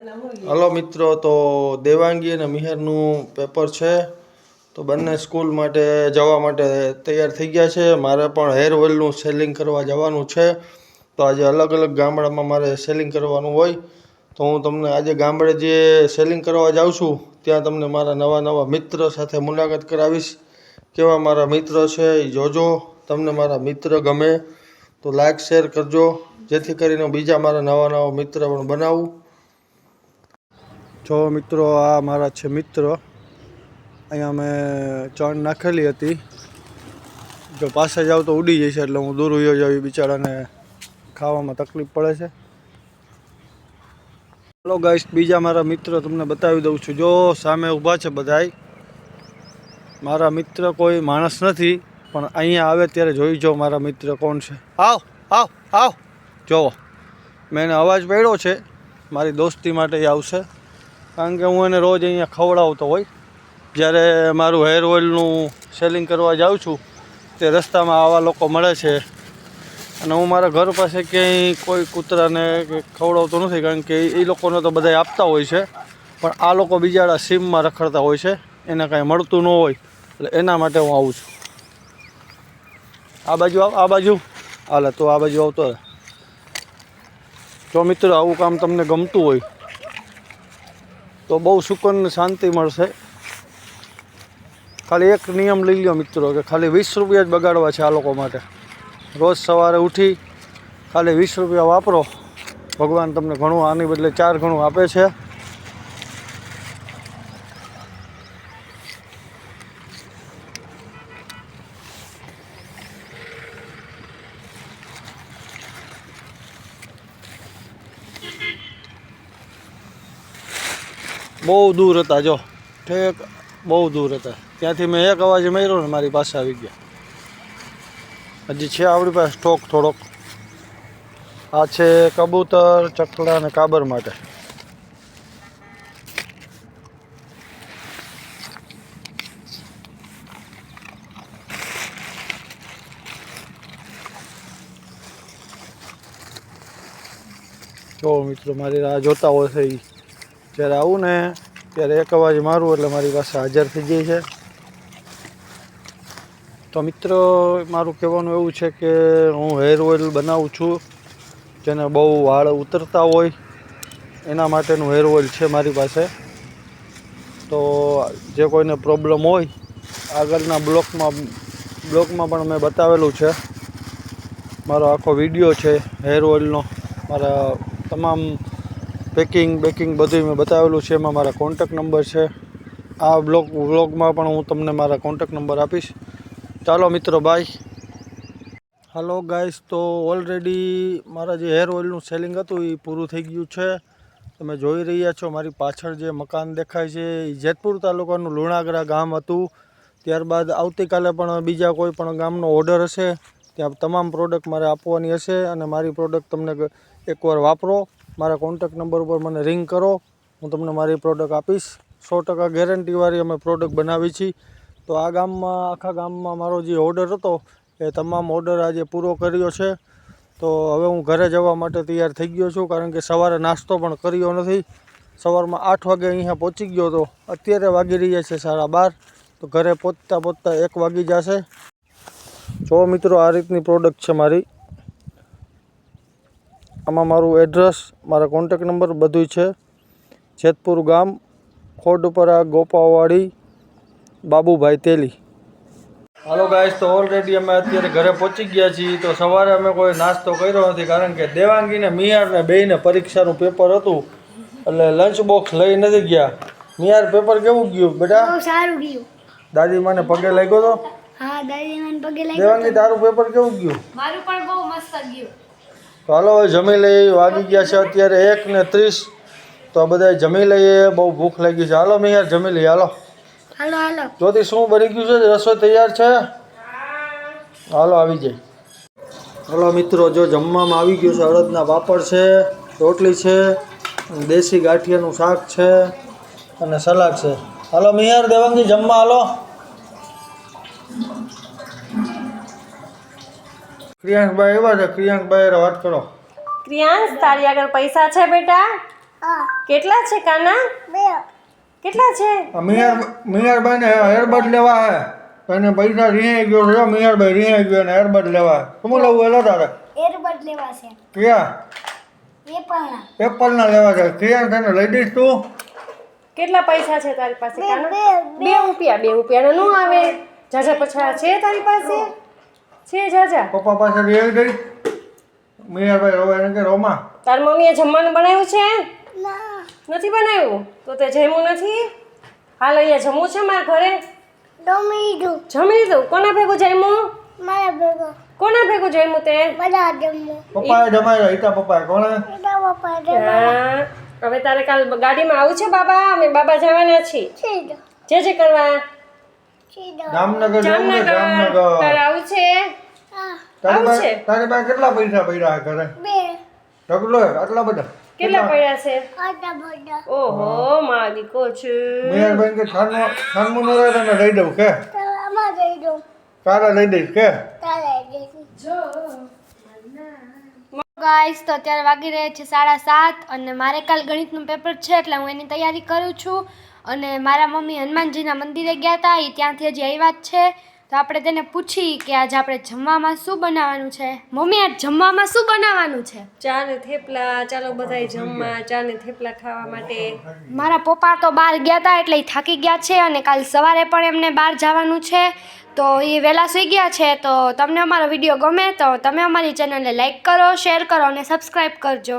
Hello મિત્રો, તો દેવાંગી અને મિહિરનું પેપર છે, તો બંને સ્કૂલ માટે જવા માટે તૈયાર થઈ ગયા છે. મારે પણ હેર ઓઇલનું સેલિંગ કરવા જવાનું છે, તો આજે અલગ અલગ ગામડામાં મારે સેલિંગ કરવાનું હોય, તો હું તમને આજે ગામડે જે સેલિંગ કરવા જાઉં છું ત્યાં તમને મારા નવા નવા મિત્ર સાથે મુલાકાત કરાવીશ. કેવા મારા મિત્ર છે એ જોજો. તમને મારા મિત્ર ગમે તો લાઈક શેર કરજો, જેથી કરીને બીજા મારા નવા નવા મિત્ર પણ બનાવું. જો મિત્રો, આ મારા છે મિત્ર. અહીંયા મેં ચણ નાખેલી હતી, જો પાસે જાવ તો ઉડી જશે, એટલે હું દૂર વયો જાઉં. બિચારાને ખાવામાં તકલીફ પડે છે. હલો ગાઈસ, બીજા મારા મિત્ર તમને બતાવી દઉં છું. જો સામે ઊભા છે બધાય. મારા મિત્ર કોઈ માણસ નથી, પણ અહીંયા આવે ત્યારે જોઈ જાઓ મારા મિત્ર કોણ છે. આવ આવ આવ, જોવો મેં એને અવાજ પાડ્યો છે. મારી દોસ્તી માટે એ આવશે, કારણ કે હું એને રોજ અહીંયા ખવડાવતો હોય. જ્યારે મારું હેર ઓઇલનું સેલિંગ કરવા જાઉં છું તે રસ્તામાં આવા લોકો મળે છે, અને હું મારા ઘર પાસે ક્યાંય કોઈ કૂતરાને ખવડાવતો નથી, કારણ કે એ લોકોને તો બધાય આપતા હોય છે, પણ આ લોકો બિચારા સીમમાં રખડતા હોય છે, એને કાંઈ મળતું ન હોય, એટલે એના માટે હું આવું છું. આ બાજુ આવ, આ બાજુ હાલે, તો આ બાજુ આવતો રહે. જો મિત્રો, આવું કામ તમને ગમતું હોય તો બહુ સુકૂન ને શાંતિ મળશે. ખાલી એક નિયમ લઈ લો મિત્રો, કે ખાલી 20 રૂપિયા જ બગાડવા છે આ લોકો માટે. રોજ સવારે ઉઠી ખાલી 20 રૂપિયા વાપરો, ભગવાન તમને ઘણું આની બદલે 4 ગણું આપે છે. બહુ દૂર હતા, જો ઠેક બહુ દૂર હતા. ત્યાંથી મેં એક અવાજ માર્યો ને મારી પાસે આવી ગયા. હજી છે આપણી પાસે સ્ટોક થોડોક. આ છે કબૂતર, ચકલા અને કાબર માટે. જો મિત્રો, મારી રાહ જોતા હોય છે. જ્યારે આવું ને ત્યારે એક અવાજ મારું એટલે મારી પાસે હાજર થઈ જાય છે. તો મિત્રો, મારું કહેવાનું એવું છે કે હું હેર ઓઇલ બનાવું છું, જેને બહુ વાળ ઉતરતા હોય એના માટેનું હેર ઓઇલ છે મારી પાસે. તો જે કોઈને પ્રોબ્લેમ હોય, આગળના બ્લોકમાં પણ મેં બતાવેલું છે. મારો આખો વિડીયો છે હેર ઓઇલનો, મારા તમામ પેકિંગ બધું મેં બતાવેલું છે. એમાં મારા કોન્ટેક નંબર છે. આ વ્લોગમાં પણ હું તમને મારા કોન્ટેક નંબર આપીશ. ચાલો મિત્રો, બાય. હલો ગાઈસ, તો ઓલરેડી મારા જે હેર ઓઇલનું સેલિંગ હતું એ પૂરું થઈ ગયું છે. તમે જોઈ રહ્યા છો મારી પાછળ જે મકાન દેખાય છે એ જેતપુર તાલુકાનું લુણાગરા ગામ હતું. ત્યારબાદ આવતીકાલે પણ બીજા કોઈ પણ ગામનો ઓર્ડર હશે, ત્યાં તમામ પ્રોડક્ટ મારે આપવાની હશે, અને મારી પ્રોડક્ટ તમને એકવાર વાપરો, મારા કોન્ટેક નંબર ઉપર મને રિંગ કરો, હું તમને મારી પ્રોડક્ટ આપીશ. 100% ગેરંટીવાળી અમે પ્રોડક્ટ બનાવી છીએ. તો આ ગામમાં, આખા ગામમાં મારો જે ઓર્ડર હતો એ તમામ ઓર્ડર આજે પૂરો કર્યો છે. તો હવે હું ઘરે જવા માટે તૈયાર થઈ ગયો છું, કારણ કે સવારે નાસ્તો પણ કર્યો નથી. સવારમાં 8 વાગે અહીંયા પહોંચી ગયો હતો, અત્યારે વાગી રહ્યા છે 12:30. તો ઘરે પહોંચતા 1 વાગી જશે. જો મિત્રો, આ રીતની પ્રોડક્ટ છે મારી. આમાં મારું એડ્રેસ, મારા કોન્ટેક નંબર બધું છે. જેતપુર ગામ, ખોડપરા, ગોપાવાડી, બાબુભાઈ તેલી. હાલો ગાઈસ, તો ઓલરેડી અમે અત્યારે ઘરે પહોંચી ગયા છીએ. તો સવારે અમે કોઈ નાસ્તો કર્યો નથી, કારણ કે દેવાંગીને મિયારને બેયને પરીક્ષાનું પેપર હતું, એટલે લંચ બોક્સ લઈ નથી ગયા. મિયાર, પેપર કેવું ગયું બેટા? બહુ સારું ગયું. દાદી માને પગે લાગ્યો તો? હા, દાદી માને પગે લાગ્યો. દેવાંગી, તારું પેપર કેવું ગયું? મારું પણ બહુ મસ્ત ગયું. તો હાલો હવે જમી લઈએ. વાગી ગયા છે અત્યારે 1:30. તો આ બધા જમી લઈએ, બહુ ભૂખ લાગી છે. હાલો મિયાર, જમી લઈએ. હાલો હાલો હાલો. જ્યોતિ, શું બની ગયું છે? રસોઈ તૈયાર છે? હાલો, આવી જાય. હાલો મિત્રો, જો જમવામાં આવી ગયું છે. અડદના પાપડ છે, રોટલી છે, દેશી ગાંઠિયાનું શાક છે અને સલાડ છે. હાલો મિયાર, દેવાંગી, જમવા હાલો. ક્રિયાંશભાઈ એવા છે, ક્રિયાંશભાઈ વાત કરો. ક્રિયાંશ, તારી આગળ પૈસા છે બેટા? કેટલા છે કાના? કેટલા છે? મિયારભાઈ ને એરબડ લેવા હે અને પૈસા રીહાઈ ગયો છે મિયારભાઈ રીહાઈ ગયો ને એરબડ લેવા શું લેવું એલો તારે એરબડ લેવા છે ક્યાં એપલ ના લેવા છે ક્યાં તને લઈ દઈશ તું કેટલા પૈસા છે તારી પાસે કાના? 2 રૂપિયા. 2 રૂપિયાનો નું આવે. જાજા પછા છે તારી પાસે? છે જાજા? પપ્પા પાસે લઈ દઈશ મિયારભાઈ રોવા એને કે રોમા તાર મમ્મીએ જમવાનું બનાવ્યું છે? નથી બનાવ્યું તો તે જમ્યું નથી? હાલ અહીંયા જમવું છે મારા ઘરે. જમી લીધું? કોના ભેગું જમ્યું? કોના ભેગું જમ્યું તે? પપ્પાએ જમાડ્યા ઈટા પપ્પાએ કોણે હા, હવે તારે કાલ ગાડીમાં આવું છે બાબા? અમે બાબા જવાના છીએ. જે કરવા? જામનગર જવું ને જામનગર તારે આવું છે? આવું છે? તારી પાસે કેટલા પૈસા પડ્યા ઘરે ઢગલો આટલા બધા કેટલા પડ્યા છે? ઓહો મારા દીકો છે. મિયારભાઈ કે છાનમું ન રહે તને લઈ દઉં કે તારા લઈ દઈશ કે ગાઈસ તો અત્યારે વાગી રહ્યા છે 7:30 અને મારે કાલ ગણિતનું પેપર છે એટલે હું એની તૈયારી કરું છું. અને મારા મમ્મી હનુમાનજીના મંદિરે ગયા હતા, એ ત્યાંથી હજી આવ્યા જ છે. તો આપણે તેને પૂછી કે આજે આપણે જમવામાં શું બનાવવાનું છે. મમ્મી આજ જમવામાં શું બનાવવાનું છે? ચા ને થેપલા. ચાલો બધાય જમવા ચા ને થેપલા ખાવા માટે. મારા પપ્પા તો બહાર ગયા હતા એટલે એ થાકી ગયા છે અને કાલ સવારે પણ એમને બહાર જવાનું છે તો એ વહેલા સૂઈ ગયા છે. તો તમને અમારો વિડીયો ગમે તો તમે અમારી ચેનલને લાઈક કરો, શેર કરો અને સબસ્ક્રાઈબ કરજો.